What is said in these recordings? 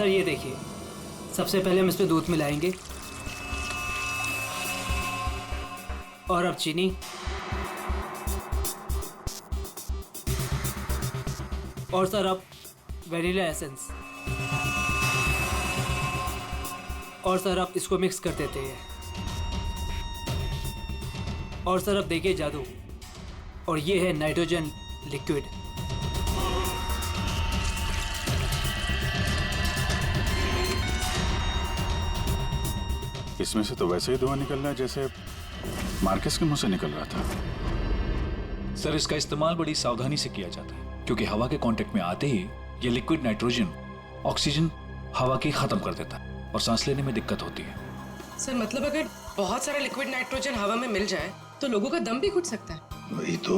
Sir ये देखिए, सबसे पहले हम इसमें दूध मिलाएंगे और अब चीनी और सर अब वैनिला एसेंस और सर अब इसको मिक्स कर देते हैं और सर अब देखिए जादू, और ये है नाइट्रोजन लिक्विड। इसमें से तो वैसे ही धुआं निकल रहा है जैसे मार्कस के मुंह से निकल रहा था। सर इसका इस्तेमाल बड़ी सावधानी से किया जाता है क्योंकि हवा के कांटेक्ट में आते ही ये लिक्विड नाइट्रोजन ऑक्सीजन हवा की खत्म कर देता है और सांस लेने में दिक्कत होती है। सर मतलब अगर बहुत सारा लिक्विड नाइट्रोजन हवा में मिल जाए तो लोगों का दम भी घुट सकता है। वही तो।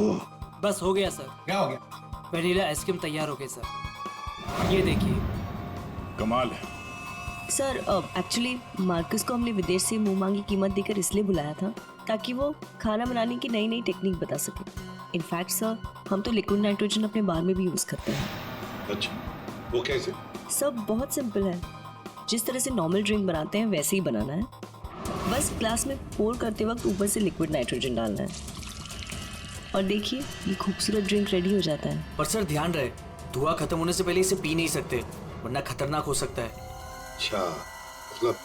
बस हो गया सर। क्या हो गया? वैनिला आइसक्रीम तैयार हो गई सर, ये देखिए। कमाल है सर। एक्चुअली मार्कस को हमने विदेश से मुंह मांगी कीमत देकर इसलिए बुलाया था ताकि वो खाना बनाने की नई नई टेक्निक बता सके। इनफैक्ट सर, हम तो लिक्विड नाइट्रोजन अपने बार में भी यूज करते हैं। अच्छा, वो कैसे? सब बहुत सिंपल है। जिस तरह से नॉर्मल ड्रिंक बनाते हैं वैसे ही बनाना है। बस ग्लास में पोर करते वक्त ऊपर से लिक्विड नाइट्रोजन डालना है और देखिए ये खूबसूरत ड्रिंक रेडी हो जाता है। पर सर ध्यान रहे, धुआं खत्म होने से पहले इसे पी नहीं सकते वरना खतरनाक हो सकता है। अच्छा, मतलब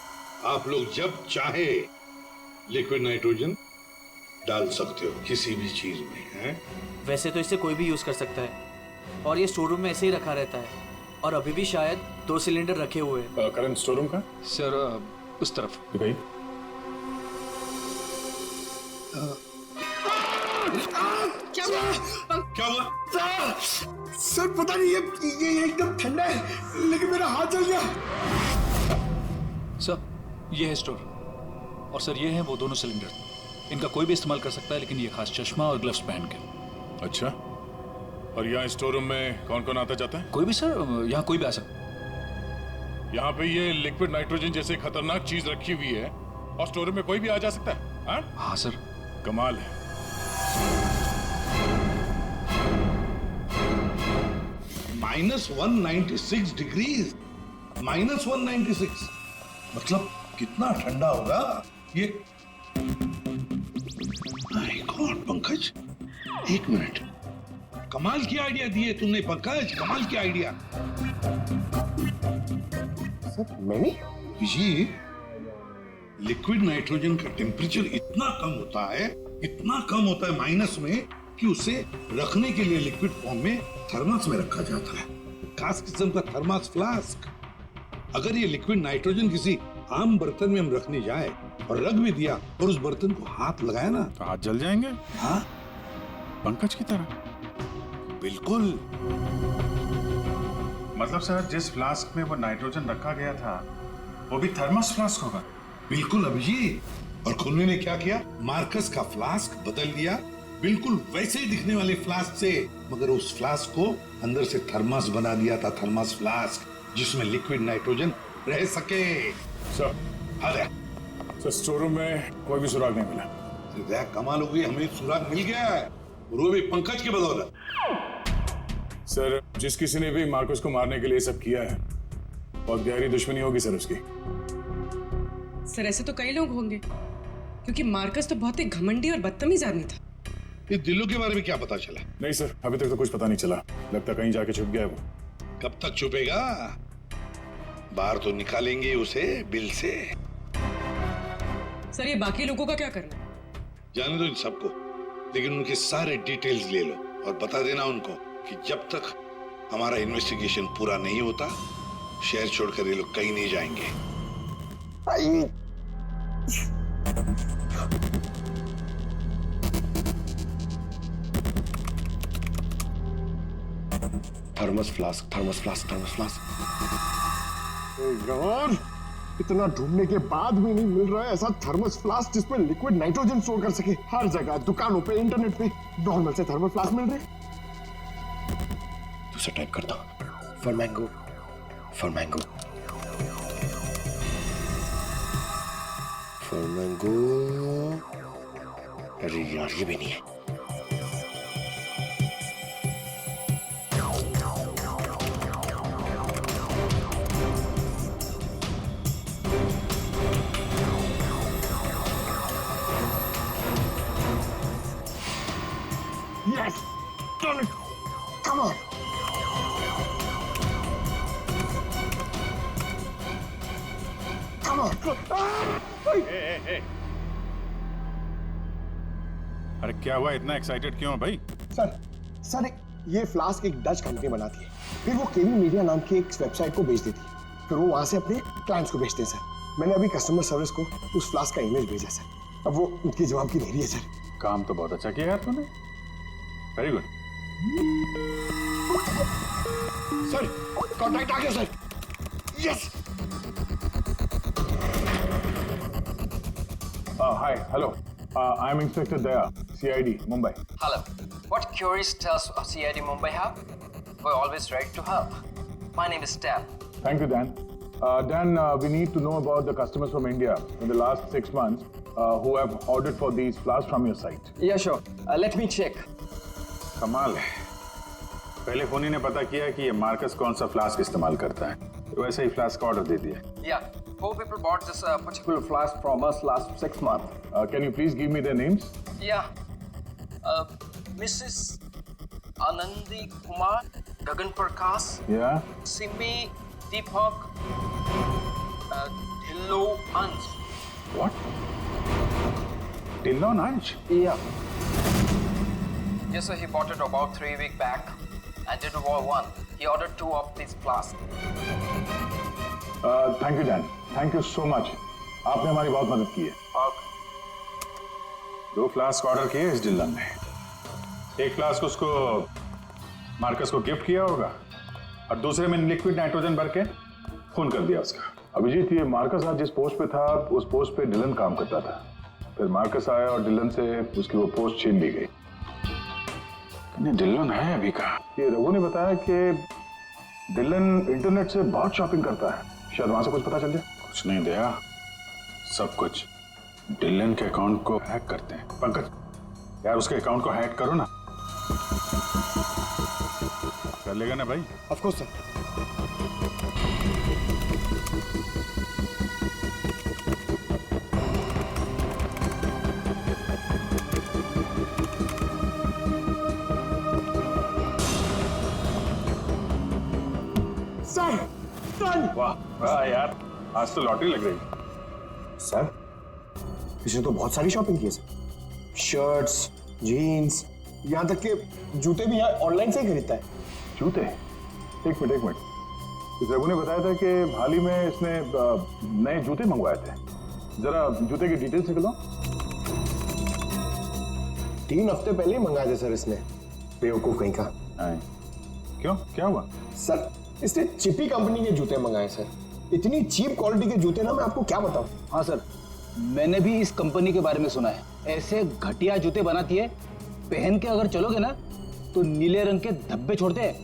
आप लोग जब चाहे लिक्विड नाइट्रोजन डाल सकते हो किसी भी चीज में, है? वैसे तो इसे कोई भी यूज कर सकता है और ये स्टोर रूम में ऐसे ही रखा रहता है और अभी भी शायद 2 सिलेंडर रखे हुए हैं। करंट स्टोर रूम का सर उस तरफ भाई। क्या हुआ? सर पता नहीं, ये एकदम ठंडा है लेकिन मेरा हाथ जल गया। सर ये है स्टोर और सर ये हैं वो दोनों सिलेंडर। इनका कोई भी इस्तेमाल कर सकता है लेकिन ये खास चश्मा और ग्लव्स पहन के। अच्छा, और यहाँ स्टोर रूम में कौन कौन आता जाता है? कोई भी सर, यहाँ कोई भी आ सकता है। यहाँ पे ये लिक्विड नाइट्रोजन जैसे खतरनाक चीज रखी हुई है और स्टोर रूम में कोई भी आ जा सकता है? हाँ? हाँ सर। कमाल है। -196 डिग्रीज, -196 मतलब कितना ठंडा होगा ये? माय गॉड पंकज, एक मिनट, कमाल की आइडिया दिए तुमने पंकज, कमाल की आइडिया। सर मैंने जी, लिक्विड नाइट्रोजन का टेम्परेचर इतना कम होता है, इतना कम होता है माइनस में, कि उसे रखने के लिए लिक्विड फॉर्म में थर्मस में रखा जाता है, खास किस्म का थर्मस फ्लास्क। अगर ये लिक्विड नाइट्रोजन किसी आम बर्तन में हम रखने जाए और रख भी दिया और उस बर्तन को हाथ लगाया ना तो हाथ जल जाएंगे। हाँ पंकज की तरह। बिल्कुल। मतलब सर, जिस फ्लास्क में वो नाइट्रोजन रखा गया था वो भी थर्मस फ्लास्क होगा? बिल्कुल अभिजीत। और खुन्ने ने क्या किया, मार्कस का फ्लास्क बदल दिया बिल्कुल वैसे ही दिखने वाले फ्लास्क से, मगर उस फ्लास्क को अंदर से थर्मस बना दिया था, थर्मस फ्लास्क, जिसमें लिक्विड नाइट्रोजन रह सके। सर, अरे सर स्टोर रूम में कोई भी सुराग नहीं मिला। कमाल हो गई, हमें सुराग मिल गया है और वो भी पंकज की बदौलत। सर, जिस किसी ने भी मार्कस को मारने के लिए सब किया है बहुत गहरी दुश्मनी होगी सर उसकी। सर ऐसे तो कई लोग होंगे क्योंकि मार्कस तो बहुत ही घमंडी और बदतमीज आदमी था। ये दिलों के बारे में क्या पता चला? नहीं सर, अभी तक तो कुछ पता नहीं चला। लगता कहीं जाके छुप गया है वो। कब तक छुपेगा? बाहर तो निकालेंगे उसे बिल से। सर ये बाकी लोगों का क्या करना है? जाने दो इन सबको, लेकिन उनके सारे डिटेल्स ले लो और बता देना उनको कि जब तक हमारा इन्वेस्टिगेशन पूरा नहीं होता शहर छोड़कर ये लोग कहीं नहीं जाएंगे। Thermos flask, thermos flask, thermos flask. यार, इतना ढूंढने के बाद भी नहीं मिल रहा है ऐसा थर्मस फ्लास्क जिसमें लिक्विड नाइट्रोजन स्टोर कर सके। हर जगह, दुकानों पे, इंटरनेट पे नॉर्मल से थर्मस फ्लास्क मिल रहे। दूसरा टाइप करता हूं, for mango, for mango, for mango. अरे यार, ये भी नहीं है। अरे क्या हुआ, इतना एक्साइटेड क्यों है भाई? सर ये फ्लास्क एक डच कंपनी बनाती है, फिर वो केवी मीडिया नाम की एक वेबसाइट को बेच देती है, फिर वो वहां से अपने क्लाइंट्स को बेचते हैं सर। मैंने अभी कस्टमर सर्विस को उस फ्लास्क का इमेज भेजा सर, अब वो उनके जवाब की देरी है सर। काम तो बहुत अच्छा किया यार तूने, वेरी गुड। सर कॉन्टैक्ट आ गया sir. Yes. Hi, hello, I am inspector Daya, CID Mumbai. Hello. What queries does CID Mumbai have? We're always ready to help. My name is Dan. Thank you, Dan. Dan, we need to know about the customers from India in the last 6 months who have ordered for these flasks from your site. Yeah, sure. Let me check. कमाल है, पहले फोनी ने पता किया कि ये Marcus कौन सा फ्लास्क इस्तेमाल करता है, तो वैसे ही फ्लास्क का ऑर्डर दे दिया। Yeah, 4 people bought this particular flask from us last 6 months. Can you please give me their names? Yeah. Mrs. Anandi Kumar, Gagan Prakash, Yeah. Simi Deepak, Dhillo Anj. What? Dillon Anj? Yeah. Yes, sir, he bought it about 3 weeks back and didn't want one. He ordered 2 of these flasks. Thank you, Dan. Thank you so much. आपने हमारी बहुत मदद की है। 2 flask order किए इस Dillon ने, एक फ्लास्क उसको मार्कस को गिफ्ट किया होगा और दूसरे में लिक्विड नाइट्रोजन भर के खून कर दिया उसका। अभिजीत, ये मार्कस आज जिस पोस्ट पे था उस पोस्ट पे डिलन काम करता था, फिर मार्कस आया और डिलन से उसकी वो पोस्ट छीन ली गई। डिलन है अभी कहाँ? ये रघु ने बताया कि डिलन इंटरनेट से बहुत शॉपिंग करता है, शायद वहां से कुछ पता चल जाए। कुछ नहीं दया, सब कुछ डिलन के अकाउंट को हैक करते हैं। पंकज यार, उसके अकाउंट को हैक करो ना। कर लेगा ना भाई? Of course sir. सर वाह वाह यार, आज तो लॉटरी लग रही। सर इसने तो बहुत सारी शॉपिंग की है सर, शर्ट्स, जीन्स, यहाँ तक के जूते भी यहाँ ऑनलाइन से ही खरीदता है। जूते? एक मिनट, इस रघु ने बताया था कि हाल ही में इसने नए जूते मंगवाए थे, जरा जूते की डिटेल्स निकलो। 3 हफ्ते पहले ही मंगाए थे सर इसने, बेवकूफ कहीं का। क्यों, क्या हुआ? सर इसने चिपी कंपनी के जूते मंगाए सर, इतनी चीप क्वालिटी के जूते ना मैं आपको क्या बताऊं। हाँ सर, मैंने भी इस कंपनी के बारे में सुना है, ऐसे घटिया जूते बनाती है, पहन के अगर चलोगे ना तो नीले रंग के धब्बे छोड़ते हैं।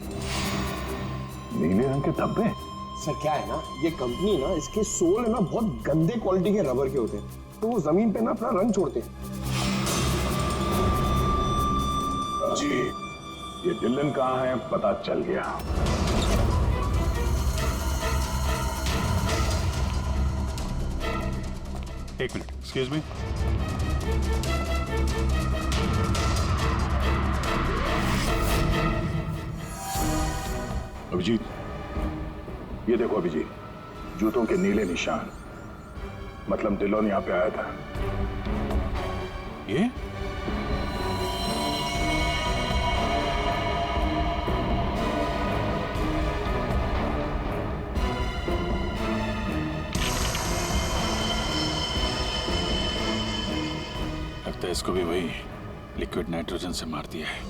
नीले रंग के धब्बे? सर क्या है ना, ये कंपनी ना, इसके सोल है ना बहुत गंदे क्वालिटी के रबर के होते हैं, तो वो जमीन पे ना अपना रंग छोड़ते हैं। जी, ये डिलन कहाँ है पता चल गया। एक मिनट, एक्सक्यूज मी। अभिजीत, ये देखो अभिजीत, जूतों के नीले निशान, मतलब डिलोन यहाँ पे आया था। ये लगता है इसको भी वही लिक्विड नाइट्रोजन से मार दिया है।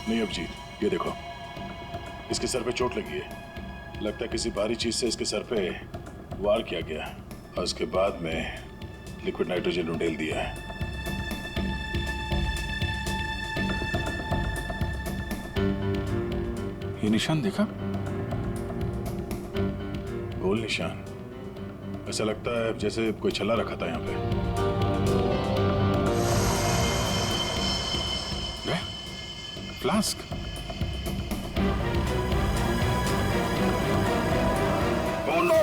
नहीं अभिजीत, ये देखो, इसके सर पे चोट लगी है, लगता है किसी भारी चीज से इसके सर पे वार किया गया और उसके बाद में लिक्विड नाइट्रोजन उंडेल दिया है। ये निशान देखा? गोल निशान, ऐसा लगता है जैसे कोई छल्ला रखा था यहाँ पे। Flask, oh no!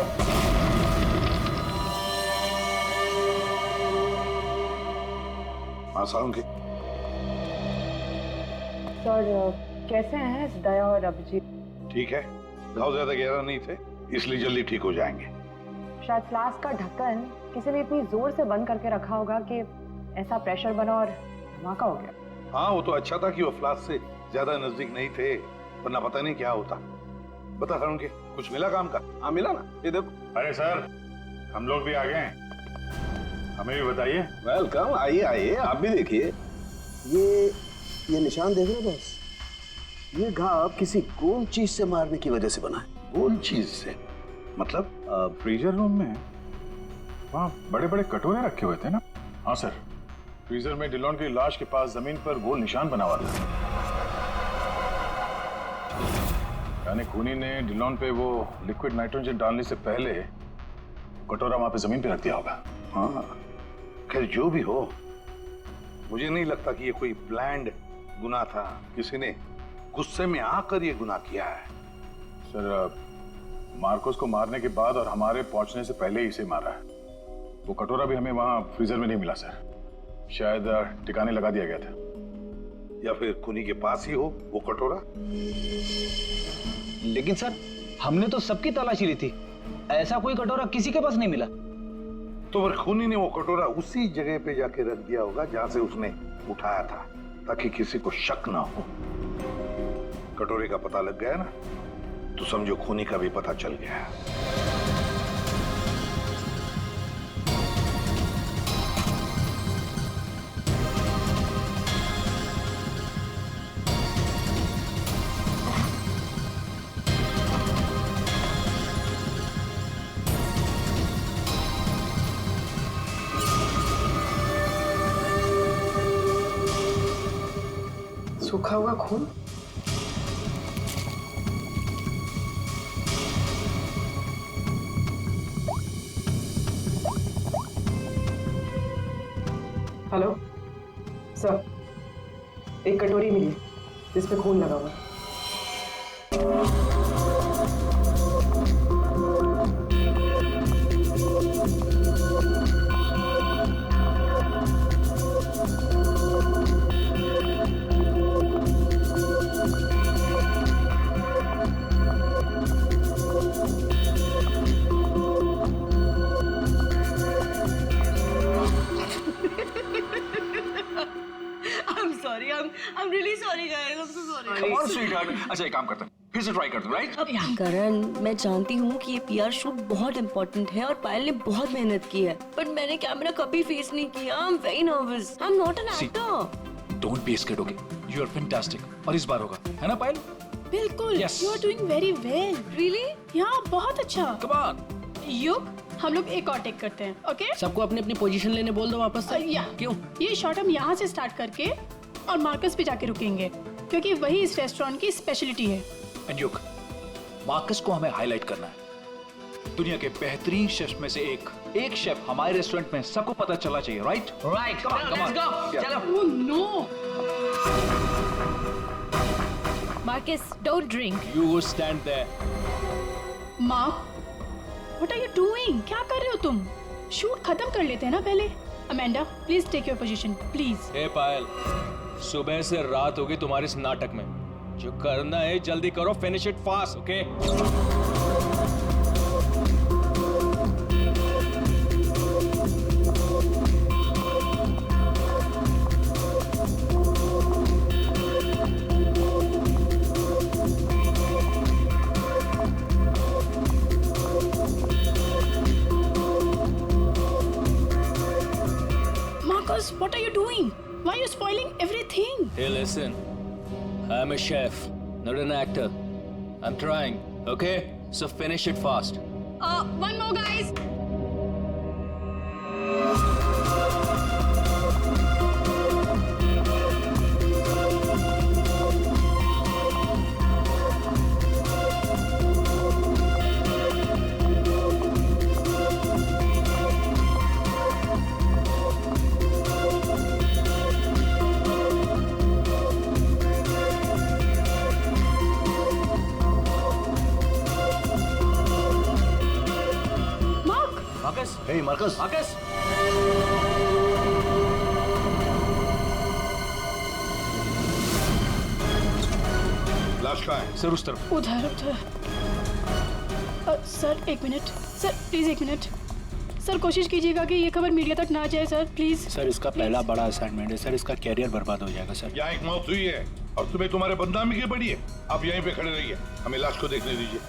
सर कैसे हैं दया और अभिजीत? ठीक है, घाव ज्यादा गहरा नहीं थे, इसलिए जल्दी ठीक हो जाएंगे। शायद फ्लास्क का ढक्कन किसी ने इतनी जोर से बंद करके रखा होगा कि ऐसा प्रेशर बना और धमाका हो गया। हाँ, वो तो अच्छा था कि वो फ्लास्क से ज्यादा नजदीक नहीं थे, वरना पता नहीं क्या होता। बता सारुण के कुछ मिला काम का? हाँ मिला ना, ये देखो। अरे सर, हम लोग भी आ गए हैं, हमें भी बताइए। वेलकम, आइए आइए, आप भी देखिए। ये निशान देख रहे हो बस? ये घाव किसी गोल चीज से मारने की वजह से बना है। गोल चीज से मतलब? फ्रीजर रूम में वहाँ बड़े बड़े कटोरे रखे हुए थे ना? हाँ सर, फ्रीजर में डिलॉन की लाश के पास जमीन पर गोल निशान बना हुआ था। यानी खूनी ने डिलॉन पे वो लिक्विड नाइट्रोजन डालने से पहले कटोरा वहां पे जमीन पे रख दिया होगा। हाँ, खैर जो भी हो, मुझे नहीं लगता कि ये कोई प्लान्ड गुनाह था। किसी ने गुस्से में आकर ये गुनाह किया है। सर, मार्कोस को मारने के बाद और हमारे पहुंचने से पहले ही इसे मारा है। वो कटोरा भी हमें वहां फ्रीजर में नहीं मिला सर, शायद ठिकाने लगा दिया गया था। या फिर खूनी के पास ही हो वो कटोरा। लेकिन सर, हमने तो सबकी तलाशी ली थी, ऐसा कोई कटोरा किसी के पास नहीं मिला। तो फिर खूनी ने वो कटोरा उसी जगह पे जाके रख दिया होगा जहां से उसने उठाया था, ताकि किसी को शक ना हो। कटोरे का पता लग गया ना, तो समझो खूनी का भी पता चल गया। सूखा हुआ खून? हेलो सर, एक कटोरी मिली जिसमें खून लगा हुआ। I'm really sorry guys, I'm so sorry. Come on, sweetheart. अच्छा, एक काम करते हैं, फिर से ट्राई करते हैं, राइट? करण, मैं जानती हूँ कि ये PR शूट बहुत इम्पोर्टेंट है और पायल ने बहुत मेहनत की है, पर मैंने कैमरा कभी फेस नहीं किया। I'm very nervous. I'm not an actor. Don't be scared, okay? You are fantastic. और इस बार होगा, है ना पायल? बिल्कुल। Yes. You are doing very well. Really? Yeah, बहुत अच्छा। Come on. युग, हम लोग एक और टेक करते हैं, ओके? सबको अपनी अपनी पोजीशन लेने बोल दो वापस से। या क्यों? ये शॉट हम यहाँ से स्टार्ट करके और मार्कस पे जाके रुकेंगे, क्योंकि वही इस रेस्टोरेंट की स्पेशलिटी है। एंड युग, मार्कस को हमें हाईलाइट करना है। दुनिया के बेहतरीन शेफ में से एक शेफ हमारे रेस्टोरेंट में सबको पता चलना चाहिए, right? Right, come on, let's go. चलो। Oh no. Marcus, don't drink. You stand there. Mark, what are you doing? क्या कर रहे हो तुम? शूट खत्म कर लेते हैं ना पहले। Amanda, please take your position, please. Hey Payal, सुबह से रात होगी तुम्हारे इस नाटक में। जो करना है जल्दी करो, finish it fast, okay? Marcus, what are you doing? Why are you spoiling everything? Hey, listen. I'm a chef, not an actor. I'm trying, okay? So finish it fast. One more, guys. Hey, Marcus. Marcus. लाश कहाँ है? Sir उस तरफ। उधर उधर। Sir एक minute, sir please एक minute. Sir कोशिश कीजिएगा कि ये खबर मीडिया तक ना जाए सर, प्लीज। सर इसका पहला बड़ा असाइनमेंट है सर, इसका कैरियर बर्बाद हो जाएगा सर। यहाँ एक मौत हुई है और तुम्हें तुम्हारे बदनामी की पड़ी है। आप यहीं पे खड़े रहिए, हमें लाश को देखने दीजिए।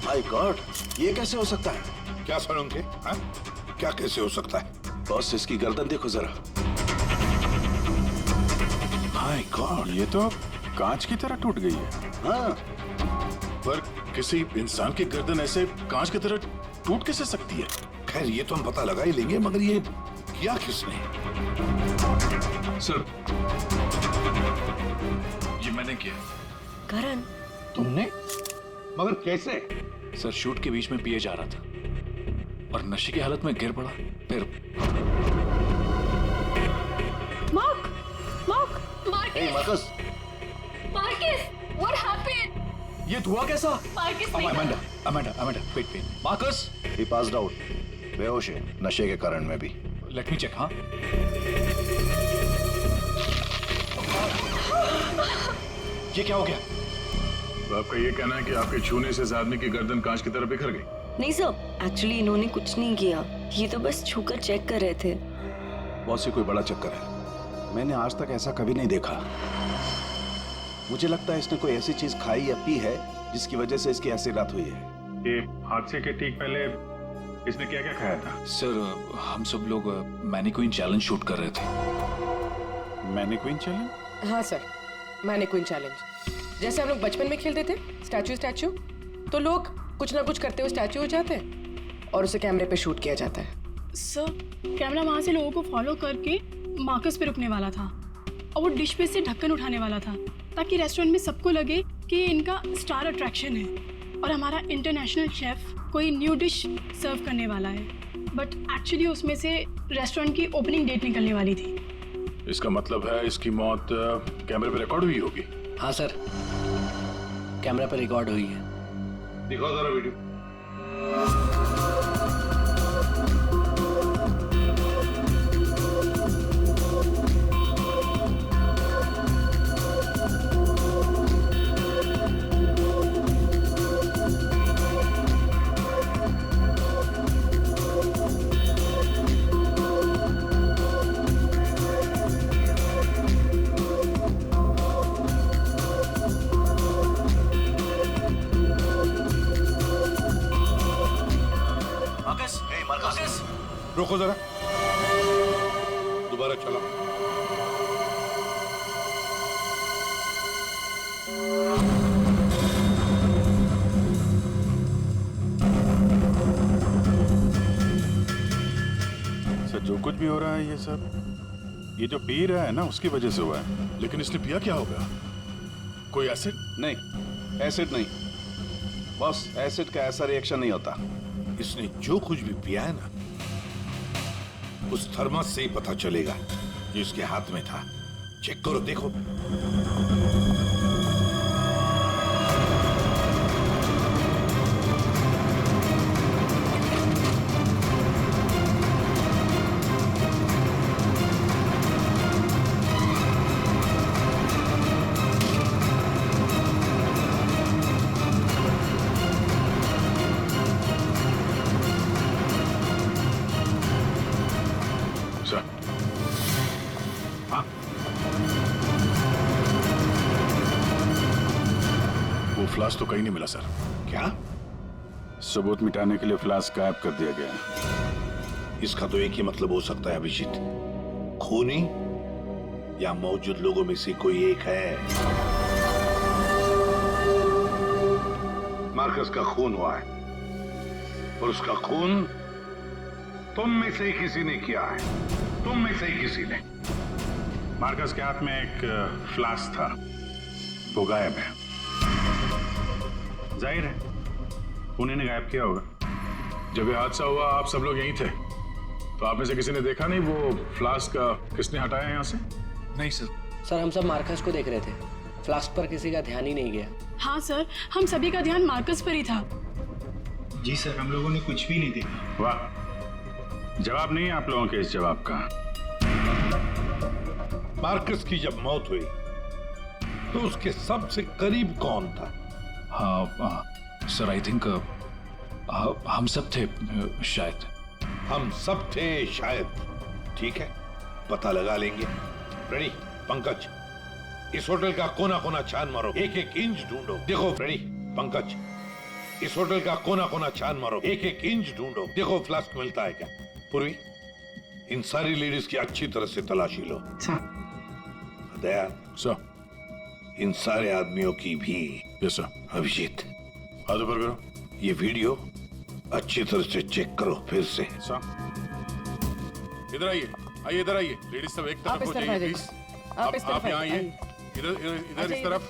माय गॉड, ये कैसे हो सकता है? क्या सर उनके? क्या कैसे हो सकता है? बॉस इसकी गर्दन देखो जरा। माय गॉड, ये तो कांच की तरह टूट गई है। हाँ, पर किसी इंसान की गर्दन ऐसे कांच की तरह टूट कैसे सकती है? खैर ये तो हम पता लगा ही लेंगे, मगर ये किया किसने? सर ये मैंने किया। करण, तुमने? मगर कैसे? सर शूट के बीच में पिए जा रहा था और नशे की हालत में गिर पड़ा, फिर Mark, Mark, Hey, Marcus. Marcus, what happened? ये हुआ कैसा? Marcus, Amanda, wait. Marcus, He passed out. बेहोश है, नशे के कारण में भी। Let me check. हाँ, ये क्या हो गया? तो आपका ये कहना है कि आपके छूने से इस आदमी की गर्दन कांच की तरह बिखर गई? नहीं सर, एक्चुअली इन्होंने कुछ नहीं किया, ये तो बस छूकर चेक कर रहे थे। बहुत सी कोई बड़ा चक्कर है, मैंने आज तक ऐसा कभी नहीं देखा। मुझे लगता है इसने कोई ऐसी चीज खाई या पी है जिसकी वजह से इसकी ऐसी रात हुई है। ये हादसे के ठीक पहले इसने क्या क्या खाया था? सर हम सब लोग मैनीक्वीन चैलेंज शूट कर रहे थे। Mannequin challenge? हाँ सर, मैनीक्वीन चैलेंज। जैसे हम लोग बचपन में खेलते थे स्टैचू, तो लोग कुछ ना कुछ करते हुए स्टैचू हो जाते हैं और उसे कैमरे पे शूट किया जाता है। सर कैमरा वहाँ से लोगों को फॉलो करके मार्कस पे रुकने वाला था और वो डिश पे से ढक्कन उठाने वाला था ताकि रेस्टोरेंट में सबको लगे कि ये इनका स्टार अट्रैक्शन है और हमारा इंटरनेशनल शेफ कोई न्यू डिश सर्व करने वाला है। बट एक्चुअली उसमें से रेस्टोरेंट की ओपनिंग डेट निकलने वाली थी। इसका मतलब है इसकी मौत कैमरे पर रिकॉर्ड हुई होगी? हाँ सर, कैमरा पर रिकॉर्ड हुई है। दिखाओ जरा वीडियो। रोको जरा, दोबारा चला। सर जो कुछ भी हो रहा है ये सब ये जो पी रहा है ना उसकी वजह से हुआ है। लेकिन इसने पिया क्या होगा? कोई एसिड? नहीं, एसिड नहीं बॉस, एसिड का ऐसा रिएक्शन नहीं होता। इसने जो कुछ भी पिया है ना, उस थर्मस से ही पता चलेगा जो इसके हाथ में था। चेक करो, देखो। फ्लास्क तो कहीं नहीं मिला सर। क्या? सबूत मिटाने के लिए फ्लास्क गायब कर दिया गया। इसका तो एक ही मतलब हो सकता है अभिजीत, खूनी या मौजूद लोगों में से कोई एक है। मार्कस का खून हुआ है और उसका खून तुम में से ही किसी ने किया है, तुम में से ही किसी ने। मार्कस के हाथ में एक फ्लास्क था, वो गायब है। जाहिर है उन्हीं ने गायब किया होगा। जब ये हादसा हुआ आप सब लोग यहीं थे, तो आप में से किसी ने देखा नहीं वो फ्लास्क किसने हटाया यहाँ से? नहीं सर। सर हम सब मार्कस को देख रहे थे, फ्लास्क पर किसी का ध्यान ही नहीं गया। हाँ सर, हम सभी का ध्यान मार्कस पर ही था। जी सर, हम लोगों ने कुछ भी नहीं देखा। वाह, जवाब नहीं है आप लोगों के इस जवाब का। मार्कस की जब मौत हुई तो उसके सबसे करीब कौन था? हाँ सर, आई थिंक हम सब थे शायद। हम सब थे शायद। ठीक है, पता लगा लेंगे। फ्रेडी, पंकज, इस होटल का कोना कोना छान मारो, एक एक इंच ढूंढो। देखो फ्रेडी, पंकज, इस होटल का कोना कोना छान मारो, एक एक इंच ढूंढो। देखो फ्लास्क मिलता है क्या। पूर्वी, इन सारी लेडीज की अच्छी तरह से तलाशी लो। दया सर, इन सारे आदमियों की भी। Yes sir. अभिजीत, हाथ ऊपर करो। ये वीडियो अच्छी तरह से चेक करो फिर से। इधर आइए, आइए इधर आइए। लेडीज सब एक तरफ हो जाइए प्लीज। आप यहाँ आइए, इधर इस तरफ।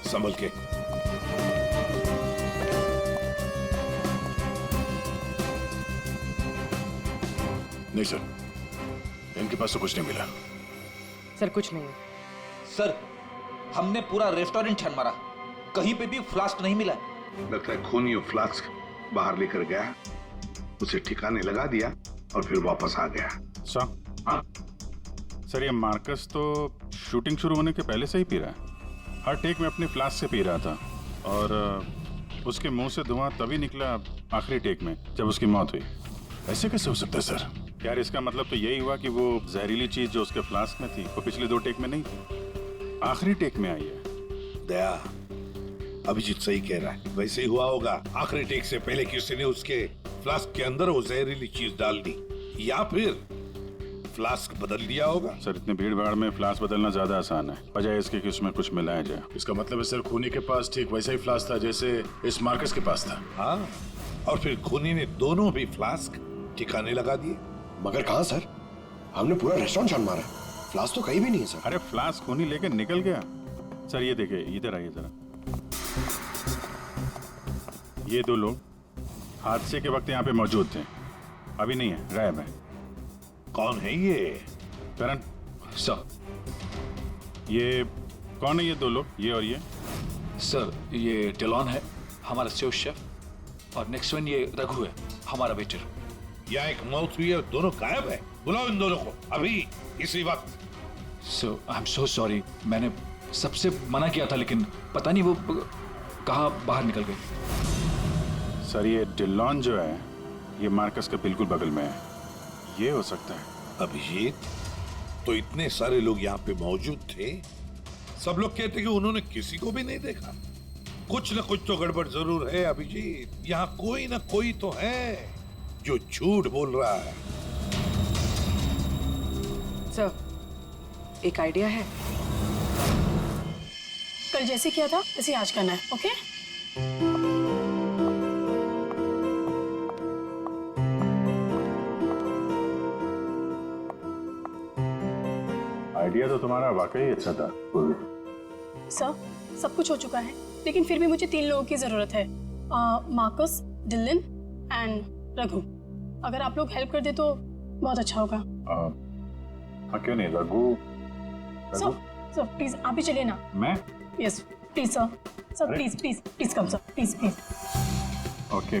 संभल के। नहीं सर, इनके पास तो कुछ नहीं मिला। सर कुछ नहीं। सर, हमने पूरा रेस्टोरेंट छान मारा, कहीं पे भी फ्लास्क नहीं मिला। लगता है खूनी वो फ्लास्क बाहर लेकर गया, उसे ठिकाने लगा दिया और फिर वापस आ गया। सर ये मार्कस तो शूटिंग शुरू होने के पहले से ही पी रहा है। हर टेक में अपने फ्लास्क से पी रहा था और उसके मुंह से धुआं तभी निकला आखिरी टेक में जब उसकी मौत हुई। ऐसे कैसे हो सकता है सर? यार इसका मतलब तो यही हुआ कि वो जहरीली चीज जो उसके फ्लास्क में थी वो पिछले 2 टेक में नहीं थी, आखिरी टेक में आई है। दया, अभिजीत सही कह रहा है, वैसे ही हुआ होगा। आखिरी टेक से पहले किसी ने उसके फ्लास्क के अंदर वो जहरीली चीज डाल दी, या फिर फ्लास्क बदल दिया होगा। सर इतने भीड़ भाड़ में फ्लास्क बदलना ज्यादा आसान है, बजाय इसके कि उसमें कुछ मिलाया जाए। इसका मतलब है सर खूनी के पास ठीक वैसा ही फ्लास्क था जैसे इस मार्कस के पास था। हाँ, और फिर खूनी ने दोनों भी फ्लास्क ठिकाने लगा दिए। मगर कहाँ सर? हमने पूरा रेस्टोरेंट छान मारा, फ्लास्क तो कहीं भी नहीं है सर। अरे फ्लास्क खूनी लेके निकल गया। सर ये देखिए, इधर आइए जरा। ये 2 लोग हादसे के वक्त यहाँ पे मौजूद थे, अभी नहीं है, गायब है। कौन है ये? करण सर। ये कौन है ये 2 लोग, ये और ये? सर ये डेलॉन है, हमारा सेफ शेफ, और नेक्स्ट वन ये रघु है, हमारा वेटर। यहाँ एक मौत हुई है, दोनों गायब है। बुलाओ इन दोनों को अभी, इसी वक्त। सो आई एम सो सॉरी, मैंने सबसे मना किया था लेकिन पता नहीं वो कहाँ बाहर निकल गए। सर ये डिलॉन जो है ये मार्कस के बिल्कुल बगल में है, ये हो सकता है। अभिजीत, तो इतने सारे लोग यहाँ पे मौजूद थे, सब लोग कहते कि उन्होंने किसी को भी नहीं देखा। कुछ न कुछ तो गड़बड़ जरूर है अभिजीत। यहाँ कोई न कोई तो है जो झूठ बोल रहा है। सर, एक आइडिया है। कल जैसे किया था वैसे आज करना है, ओके? आइडिया तो तुम्हारा वाकई अच्छा था। सर, सब कुछ हो चुका है, लेकिन फिर भी मुझे 3 लोगों की जरूरत है, मार्कस, डिलन एंड रघु। अगर आप लोग हेल्प कर दे तो बहुत अच्छा होगा। हाँ क्यों नहीं, रघु। सर प्लीज आप ही चलिए ना। मैं? Yes please sir, sir please please please come sir, please please. Okay.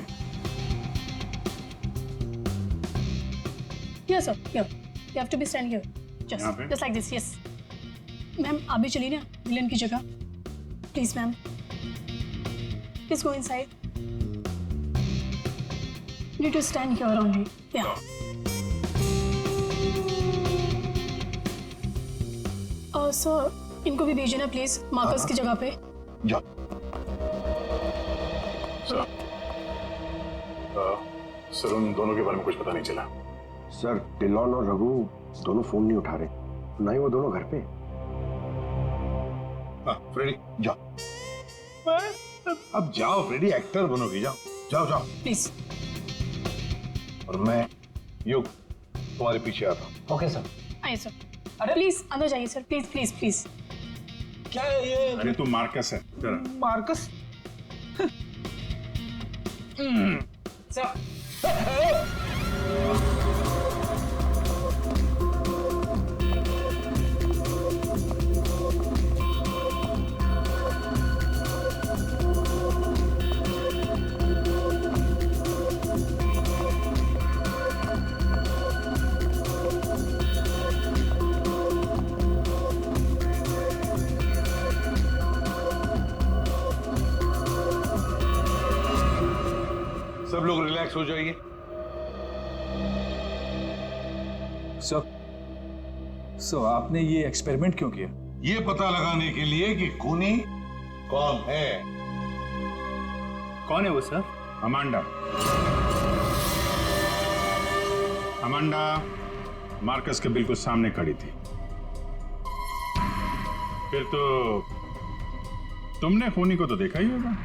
Yes sir, here you have to be stand here, just like this. Yes ma'am, आप भी चलिए ना विलन की जगह, please ma'am, please go inside. You need to stand here only. Yeah. Sir, इनको भी भेजना please Marcus की जगह पे। जा। सर उन दोनों के बारे में कुछ पता नहीं चला। सर डिलॉन और रघु दोनों फोन नहीं उठा रहे, ना ही वो दोनों घर पे। फ्रेडी जाओ, अब जाओ फ्रेडी, एक्टर बनोगी, जाओ जाओ जाओ प्लीज। और मैं युग तुम्हारे पीछे आता हूँ। Okay sir. आइए सर, प्लीज अंदर जाइए सर, प्लीज प्लीज प्लीज। क्या है ये? अरे तू मार्कस है। मार्कस? सर सो जाइए। सो आपने ये एक्सपेरिमेंट क्यों किया? ये पता लगाने के लिए कि खूनी कौन है। कौन है वो सर? अमांडा। अमांडा मार्कस के बिल्कुल सामने खड़ी थी। फिर तो तुमने खूनी को तो देखा ही होगा।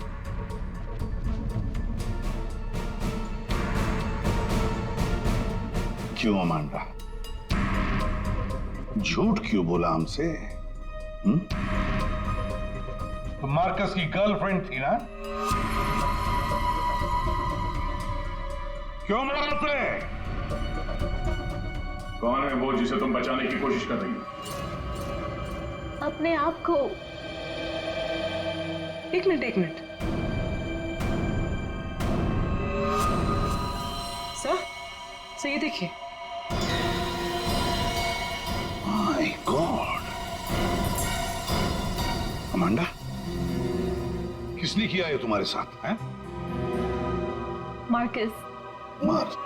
क्यों अमांडा, झूठ क्यों बोला हमसे? तो मार्कस की गर्लफ्रेंड थी ना? क्यों मारा उसे? कौन है वो जिसे तुम बचाने की कोशिश कर रही हो? अपने आप को। एक मिनट सर ये देखिए। माय गॉड, अमांडा, किसने किया है तुम्हारे साथ? हैं? मार्कस। मार्कस?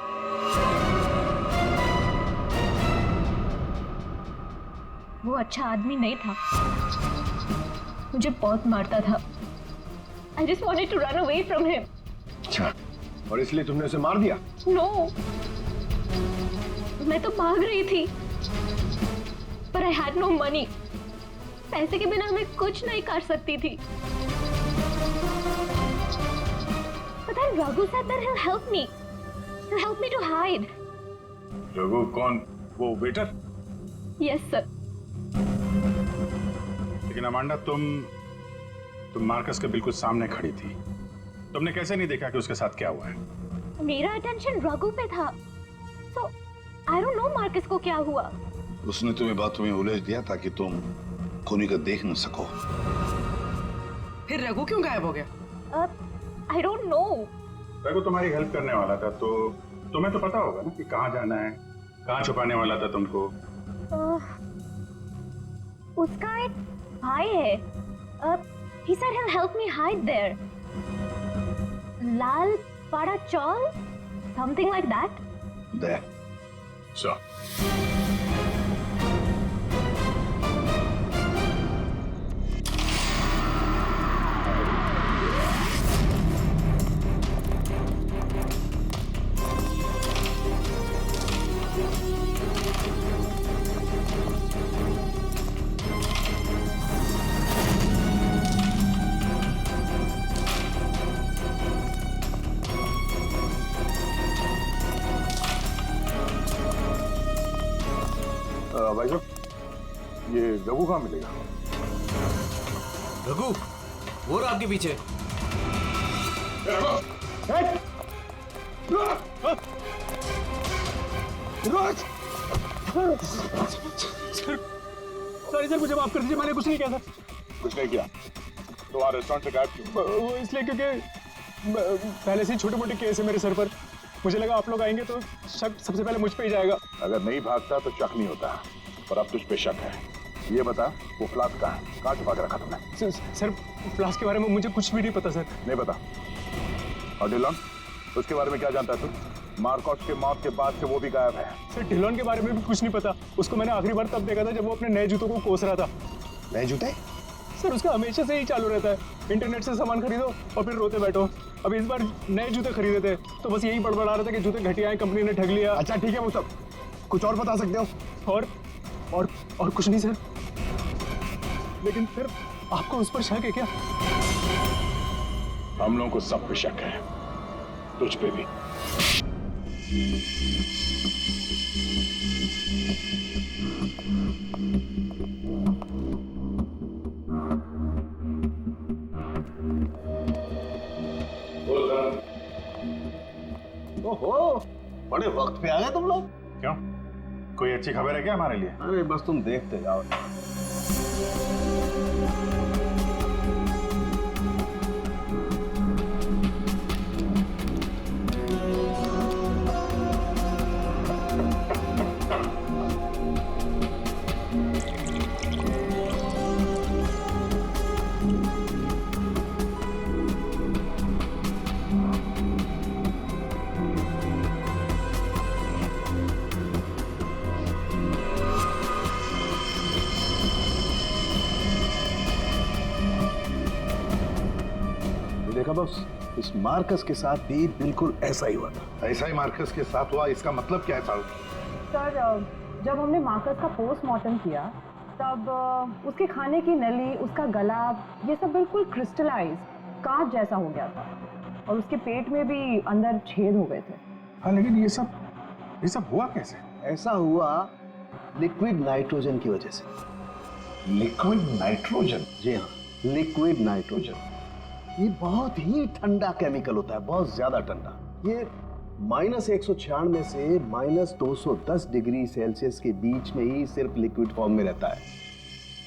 वो अच्छा आदमी नहीं था, मुझे बहुत मारता था। I just wanted to run away from him. अच्छा, और इसलिए तुमने उसे मार दिया? No, मैं तो भाग रही थी, पर I had no money. पैसे के बिना मैं कुछ नहीं कर सकती थी। But then Raghu said that he'll help me. He'll help me to hide. Raghu कौन? वो वेटर? Yes, sir. लेकिन अमांडा तुम मार्कस के बिल्कुल सामने खड़ी थी। तुमने कैसे नहीं देखा कि उसके साथ क्या हुआ है? मेरा अटेंशन रघु पे था, so I don't know Marcus को क्या हुआ। उसने तुम्हें बातों में उलझ दिया ताकि तुम खूनी को देख न सको। फिर रघु क्यों गायब हो गया? I don't know. रघु तुम्हारी हेल्प करने वाला था, तो तुम्हें तो पता होगा ना कि कहाँ जाना है, कहाँ छुपाने वाला था तुमको। उसका एक भाई है। He said he'll help me hide there. Lal Padachol, something like that. There. So. भाई साहब, ये रघु कहाँ मिलेगा? रघु, वो रहा आपके पीछे। सर मुझे माफ कर दीजिए, मैंने कुछ नहीं किया था। कुछ नहीं किया? तो वहाँ रेस्टोरेंट से गायब क्यों? वो इसलिए क्योंकि पहले से ही छोटे मोटे केस है मेरे सर पर। मुझे लगा आप लोग आएंगे तो शक सबसे पहले मुझ पे ही जाएगा। अगर नहीं भागता तो शक नहीं होता, पर अब तुझ पे शक है। ये बता, वो फ्लास्क कहाँ छुपा के रखा तुमने? सर फ्लास्क के बारे में मुझे कुछ भी नहीं पता सर। नहीं पता? और डिलॉन, उसके बारे में क्या जानता है तू? मार्कस के मौत के बाद से वो भी गायब है। सर डिलॉन के बारे में भी कुछ नहीं पता। उसको मैंने आखिरी बार तब देखा था जब वो अपने नए जूतों को कोस रहा था। नए जूते? सर उसका हमेशा से ही चालू रहता है, इंटरनेट से सामान खरीदो और फिर रोते बैठो। अब इस बार नए जूते खरीदे थे तो बस यही बड़बड़ा रहा था कि जूते घटिया हैं, कंपनी ने ठग लिया। अच्छा ठीक है, वो सब कुछ और बता सकते हो? और कुछ नहीं सर। लेकिन फिर आपको उस पर शक है क्या? हम लोगों को सब पे शक है, तुझ पे भी। ओहो, बड़े वक्त पे आ गए तुम लोग। क्यों, कोई अच्छी खबर है क्या हमारे लिए? अरे बस तुम देखते जाओ। देखा बॉस, इस मार्कस के साथ भी बिल्कुल ऐसा ही हुआ था। ऐसा ही मार्कस के साथ हुआ, इसका मतलब क्या है साहब? सर, जब हमने मार्कस का पोस्टमार्टम किया तब उसके खाने की नली, उसका गला, ये सब बिल्कुल क्रिस्टलाइज कांच जैसा हो गया था और उसके पेट में भी अंदर छेद हो गए थे। हाँ, लेकिन ये सब हुआ कैसे? ऐसा हुआ लिक्विड नाइट्रोजन की वजह से। Liquid nitrogen? जी हाँ, लिक्विड नाइट्रोजन। ये बहुत ही ठंडा केमिकल होता है, बहुत ज्यादा ठंडा। ये -196 से -210 डिग्री सेल्सियस के बीच में ही सिर्फ लिक्विड फॉर्म में रहता है।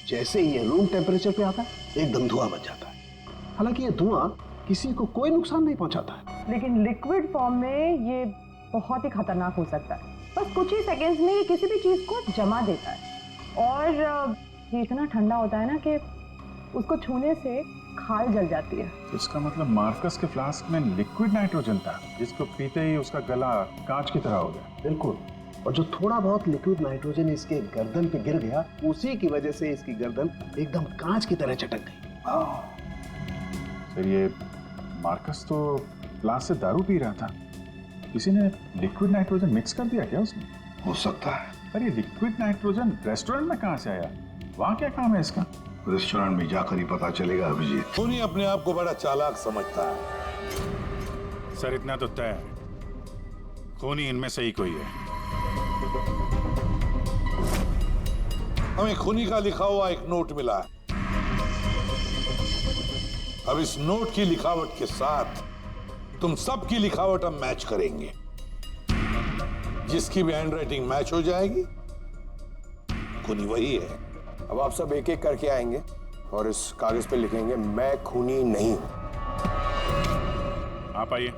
जैसे ही ये रूम टेम्परेचर पे आता है एकदम धुआं बन जाता है। हालांकि ये धुआं किसी को कोई नुकसान नहीं पहुंचाता है, लेकिन लिक्विड फॉर्म में ये बहुत ही खतरनाक हो सकता है। बस कुछ ही सेकेंड्स में ये किसी भी चीज को जमा देता है और ये इतना ठंडा होता है ना कि उसको छूने से खाल जल जाती है। इसका मतलब मार्कस के फ्लास्क में लिक्विड नाइट्रोजन था, जिसको पीते ही उसका गला कांच की तरह हो गया। बिल्कुल। और जो थोड़ा बहुत लिक्विड नाइट्रोजन इसके गर्दन पे गिर गया, उसी की वजह से इसकी गर्दन एकदम कांच की तरह चटक गई। फिर ये मार्कस तो फ्लास्क से दारू पी रहा था, किसी ने लिक्विड नाइट्रोजन मिक्स कर दिया क्या उसमें? हो सकता है। अरे लिक्विड नाइट्रोजन रेस्टोरेंट में कहाँ से आया? वहाँ क्या काम है इसका? रेस्टोरेंट में जाकर ही पता चलेगा अभिजीत। खूनी अपने आप को बड़ा चालाक समझता है। सर इतना तो तय है, खूनी इनमें से ही कोई है। हमें खूनी का लिखा हुआ एक नोट मिला है। अब इस नोट की लिखावट के साथ तुम सबकी लिखावट हम मैच करेंगे। जिसकी भी हैंडराइटिंग मैच हो जाएगी खूनी वही है। अब आप सब एक एक करके आएंगे और इस कागज पे लिखेंगे, मैं खूनी नहीं हूं। आप आइए।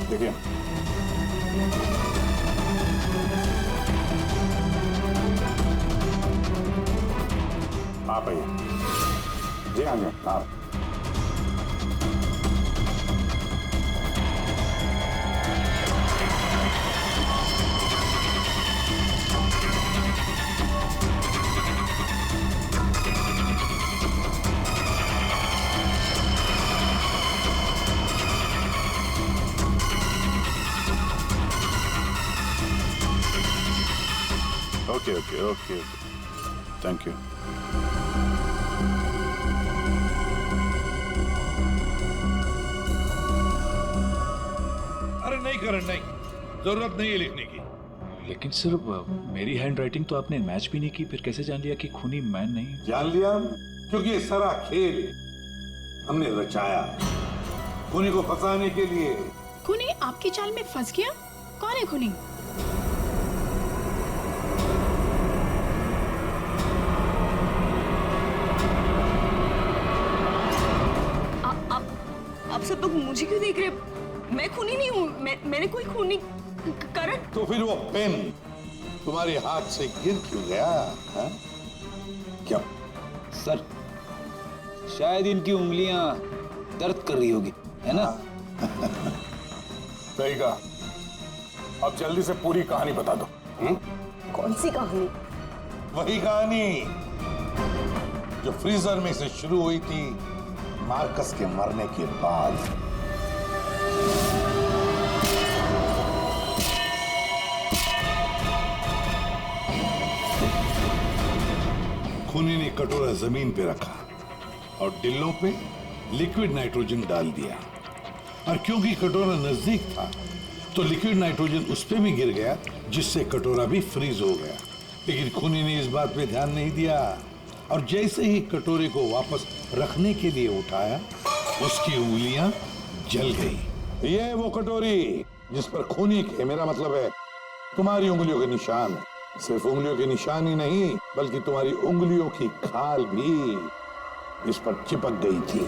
देखिए, आप आइए। जी हाँ जी, आप। Okay, thank you. अरे नहीं करण, नहीं, जरूरत नहीं है लिखने की। लेकिन सर मेरी हैंडराइटिंग तो आपने मैच भी नहीं की, फिर कैसे जान लिया कि खूनी मैं नहीं? जान लिया क्योंकि ये सारा खेल हमने रचाया खूनी को फंसाने के लिए। खूनी आपकी चाल में फंस गया? कौन है खूनी? आप सब लोग मुझे क्यों देख रहे? मैं खूनी नहीं हूँ। मैंने कोई खूनी करण। तो फिर वो पेन तुम्हारे हाथ से गिर क्यों गया? हा? क्या सर, शायद इनकी उंगलियां दर्द कर रही होगी, है ना? सही कहा। अब जल्दी से पूरी कहानी बता दो। कौन सी कहानी? वही कहानी जो फ्रीजर में से शुरू हुई थी मार्कस के मरने के बाद। खूनी ने कटोरा जमीन पे रखा और डिल्लों पे लिक्विड नाइट्रोजन डाल दिया, और क्योंकि कटोरा नजदीक था तो लिक्विड नाइट्रोजन उस पे भी गिर गया, जिससे कटोरा भी फ्रीज हो गया। लेकिन खूनी ने इस बात पे ध्यान नहीं दिया और जैसे ही कटोरे को वापस रखने के लिए उठाया, उसकी उंगलियां जल गई। ये है वो कटोरी जिस पर खूनी के, मेरा मतलब है तुम्हारी उंगलियों के निशान है। सिर्फ उंगलियों के निशान ही नहीं, बल्कि तुम्हारी उंगलियों की खाल भी इस पर चिपक गई थी।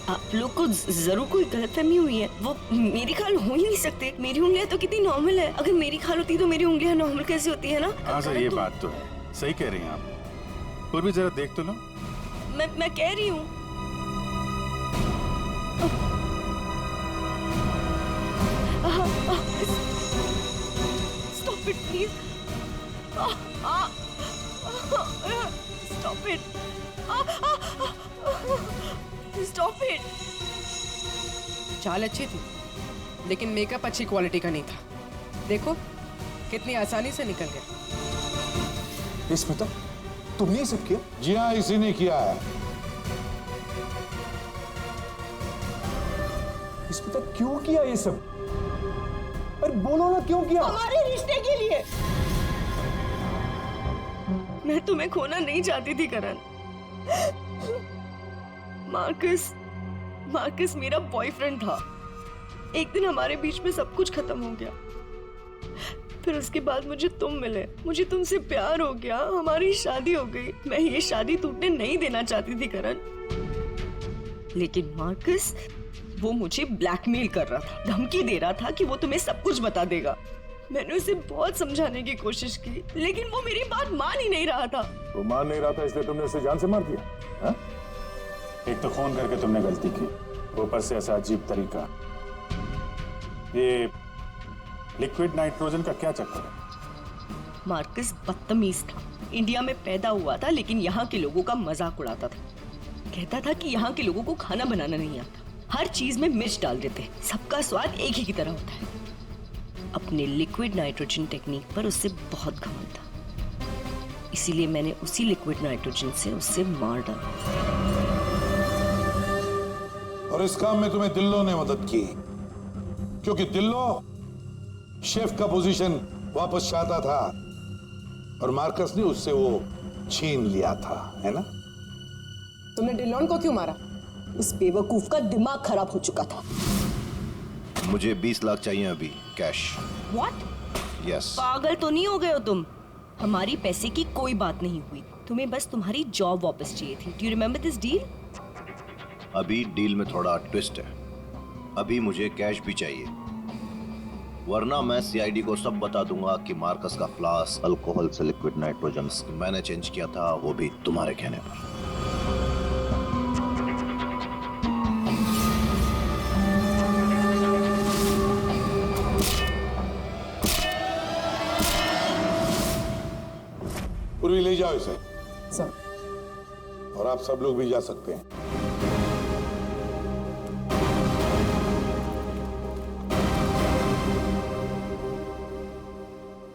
आप लोग को जरूर कोई गलतफहमी हुई है। वो मेरी खाल हो ही नहीं सकते। मेरी उंगलियां तो कितनी नॉर्मल है। अगर मेरी खाल होती तो मेरी उंगलियां नॉर्मल कैसे होती है ना? हाँ सर, ये बात तो है, सही कह रही हैं आप। और भी जरा देख तो लो। मैं कह रही हूँ। Stop it, please. Stop it. Stop it. चाल अच्छी थी, लेकिन मेकअप अच्छी क्वालिटी का नहीं था। देखो कितनी आसानी से निकल गया। स्मिता, तुमने ये सब किया? जी हाँ, इसी ने किया है। स्मिता, क्यों किया ये सब? अरे बोलो ना, क्यों किया? हमारे रिश्ते के लिए। मैं तुम्हें खोना नहीं चाहती थी करण। मार्कस मेरा बॉयफ्रेंड था। एक दिन हमारे बीच में सब कुछ खत्म हो गया। फिर उसके बाद मुझे तुम मिले, मुझे तुमसे प्यार हो गया, हमारी शादी हो गई। मैं ये शादी टूटने नहीं देना चाहती थी करण, लेकिन मार्कस वो मुझे ब्लैकमेल कर रहा था, धमकी दे रहा था कि वो तुम्हें सब कुछ बता देगा। मैंने उसे बहुत समझाने की कोशिश की, लेकिन वो मेरी बात मान ही नहीं रहा था। वो मान नहीं रहा था, इसलिए तुमने उसे जान से मार दिया? हा? एक तो फोन करके तुमने गलती की, ऊपर से ऐसा अजीब तरीका। ये लिक्विड नाइट्रोजन का क्या चक्कर है? मार्कस बदतमीज था। इंडिया में पैदा हुआ था, लेकिन यहाँ के लोगों का मजाक उड़ाता था। कहता था कि यहाँ के लोगों को खाना बनाना नहीं आता, हर चीज में मिर्च डाल देते, सबका स्वाद एक ही की तरह होता है। अपने लिक्विड नाइट्रोजन टेक्निक पर उससे बहुत घमंड था, इसीलिए मैंने उसी लिक्विड नाइट्रोजन से उससे मार डाला। और इस काम में तुम्हें दिल्लो ने मदद की, क्योंकि दिल्लो शेफ का पोजीशन वापस चाहता था और मार्कस ने उससे वो छीन लिया था, है ना? तुमने डिलॉन को क्यों मारा? उस बेवकूफ का दिमाग खराब हो चुका था। मुझे 20 लाख चाहिए अभी, कैश। What? यस। पागल तो नहीं हो गए हो तुम? हमारी पैसे की कोई बात नहीं हुई, तुम्हें बस तुम्हारी जॉब वापस चाहिए थी। Do you remember this deal? अभी डील में थोड़ा ट्विस्ट है, अभी मुझे कैश भी चाहिए, वरना मैं सीआईडी को सब बता दूंगा कि मार्कस का फ्लास्क अल्कोहल से लिक्विड नाइट्रोजन मैंने चेंज किया था, वो भी तुम्हारे कहने पर। पूर्वी ले जाओ इसे। सर। और आप सब लोग भी जा सकते हैं।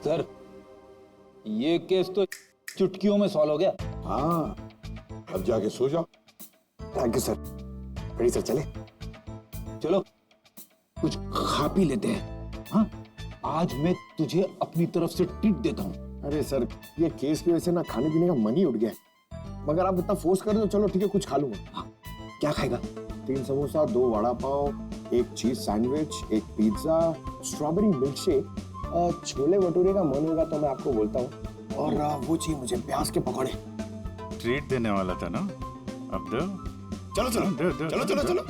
सर, ये केस तो चुटकियों में सॉल्व हो गया। हाँ, अब जाके सो जाओ। Thank you sir. Ready sir, चले? चलो कुछ खा पी लेते हैं। हाँ, आज मैं तुझे अपनी तरफ से ट्रीट देता हूँ। अरे सर, ये केस की वजह से ना खाने पीने का मन ही उठ गया है। मगर आप इतना फोर्स कर दो, चलो ठीक है, कुछ खा लूंगा। हाँ, क्या खाएगा? 3 samosa, 2 vada pav, 1 cheese sandwich, 1 pizza, strawberry milk shake, chole bhature का मन होगा तो मैं आपको बोलता हूँ, और वो चाहिए मुझे प्याज के पकौड़े। ट्रीट देने वाला था ना, अब दो। चलो चलो दो, चलो चलो चलो।